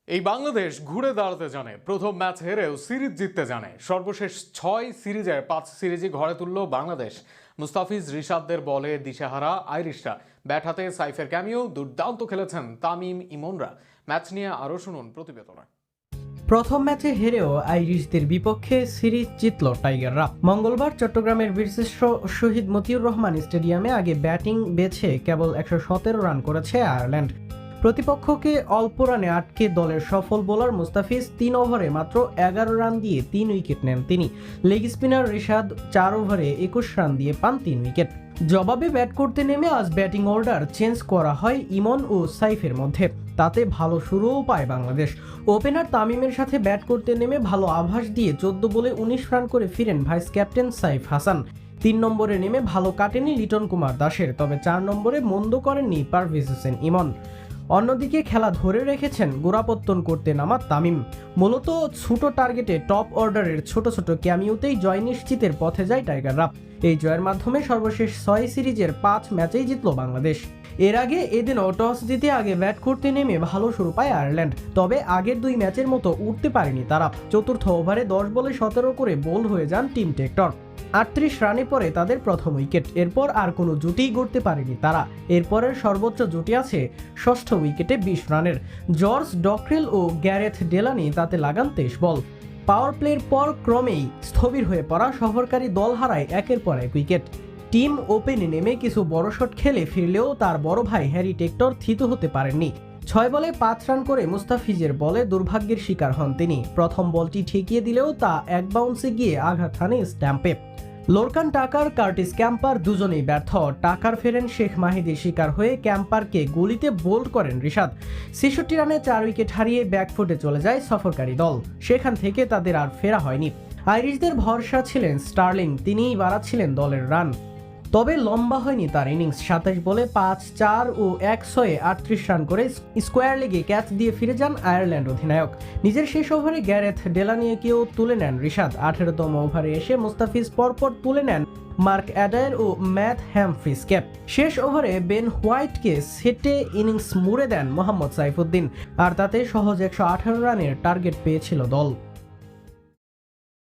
এই বাংলাদেশ ঘুরে দাঁড়াতে জানে, প্রথম ম্যাচ হেরেও সিরিজ জিততে জানে। সর্বশেষ 6 সিরিজের 5 সিরিজই ঘরে তুলল বাংলাদেশ। মুস্তাফিজ রিশাদদের বলে দিশেহারা আইরিশরা, ব্যাট হাতে সাইফের ক্যামিও, দুর্দান্ত খেলেছেন তামিম ইমনরা। ম্যাচ নিয়ে আরও শুনুন প্রতিবেদনে। প্রথম ম্যাচে হেরেও আইরিশদের বিপক্ষে সিরিজ জিতল টাইগাররা। মঙ্গলবার চট্টগ্রামের বীরশ্রেষ্ঠ শহীদ মতিউর রহমান স্টেডিয়ামে আগে ব্যাটিং বেছে কেবল 117 রান করেছে আয়ারল্যান্ড। প্রতিপক্ষকে অল্প রানে আটকে দলের সফল বোলার মুস্তাফিজ 3 ওভারে মাত্র 11 রান দিয়ে 3 উইকেট নেন তিনি। লেগ স্পিনার রিশাদ 4 ওভারে 21 রান দিয়ে পান 3 উইকেট। জবাবে ব্যাট করতে নেমে আজ ব্যাটিং অর্ডার চেঞ্জ করা হয় ইমন ও সাইফের মধ্যে। তাতে ভালো শুরুও পায় বাংলাদেশ। ওপেনার তামিমের সাথে ব্যাট করতে নেমে ভালো আভাস দিয়ে 14 বলে 19 রান করে ফিরেন ভাইস ক্যাপ্টেন সাইফ হাসান। 3 নম্বরে নেমে ভালো কাটেনি লিটন কুমার দাসের, তবে 4 নম্বরে মন্দ করেননি পারভেজ হোসেন ইমন। অন্যদিকে খেলা ধরে রেখেছেন গোড়াপত্তন করতে নামা তামিম। মূলত ছোট টার্গেটে টপ অর্ডারের ছোট ছোট ক্যামিওতেই জয় নিশ্চিতের পথে যায় টাইগাররা। এই জয়ের মাধ্যমে সর্বশেষ 6 সিরিজের 5 ম্যাচেই জিতল বাংলাদেশ। এর আগে এদিনও টস জিতে আগে ব্যাট করতে নেমে ভালো শুরু পায় আয়ারল্যান্ড, তবে আগের 2 ম্যাচের মতো উঠতে পারেনি তারা। চতুর্থ ওভারে 10 বলে 17 করে বোল্ড হয়ে যান টিম টেক্টর। 38 রানে পরে তাদের প্রথম উইকেট। এরপর আর কোনো জুটিই গড়তে পারেনি তারা। এরপরের সর্বোচ্চ জুটি আছে ষষ্ঠ উইকেটে 20 রানের। জর্জ ডক্রেল ও গ্যারেথ ডেলানি তাতে লাগান 23 বল। পাওয়ার প্লের পর ক্রমেই স্থবির হয়ে পড়া সফরকারী দল হারায় একের পর এক উইকেট। টিম ওপেনে নেমে কিছু বড় শট খেলে ফিরলেও তার বড় ভাই হ্যারি টেক্টর থিত হতে পারেননি। 6 বলে 5 রান করে মুস্তাফিজের বলে দুর্ভাগ্যের শিকার হন তিনি। প্রথম বলটি ঠেকিয়ে দিলেও তা এক বাউন্সে গিয়ে আঘাত হানে স্ট্যাম্পে। লোরকান টাকার, কার্টিস ক্যাম্পার দুজনেই ব্যর্থ। টাকার ফেরেন শেখ মাহিদির শিকার হয়ে ক্যাম্পারকে গলিতে বোল্ড করেন রিশাদ। 66 রানে 4 উইকেট হারিয়ে ব্যাকফুটে চলে যায় সফরকারী দল। সেখান থেকে তাদের আর ফেরা হয়নি। আইরিশদের ভরসা ছিলেন স্টার্লিং, তিনিই বাড়াচ্ছিলেন দলের রান। তবে লম্বা হয়নি তার ইনিংস। 27 বলে 5, 4 ও 1 ছয়ে 38 রান করে স্কোয়ার লেগে ক্যাচ দিয়ে ফিরে যান আয়ারল্যান্ড অধিনায়ক। নিজের শেষ ওভারে গ্যারেথ ডেলানিয়াকেও তুলে নেন রিশাদ। 18তম ওভারে এসে মুস্তাফিজ পরপর তুলে নেন মার্ক অ্যাডায়ার ও ম্যাথ হ্যামফ্রিজকে। শেষ ওভারে বেন হোয়াইটকে সেটে ইনিংস মুড়ে দেন মোহাম্মদ সাইফুদ্দিন, আর তাতে সহজ 118 রানের টার্গেট পেয়েছিল দল।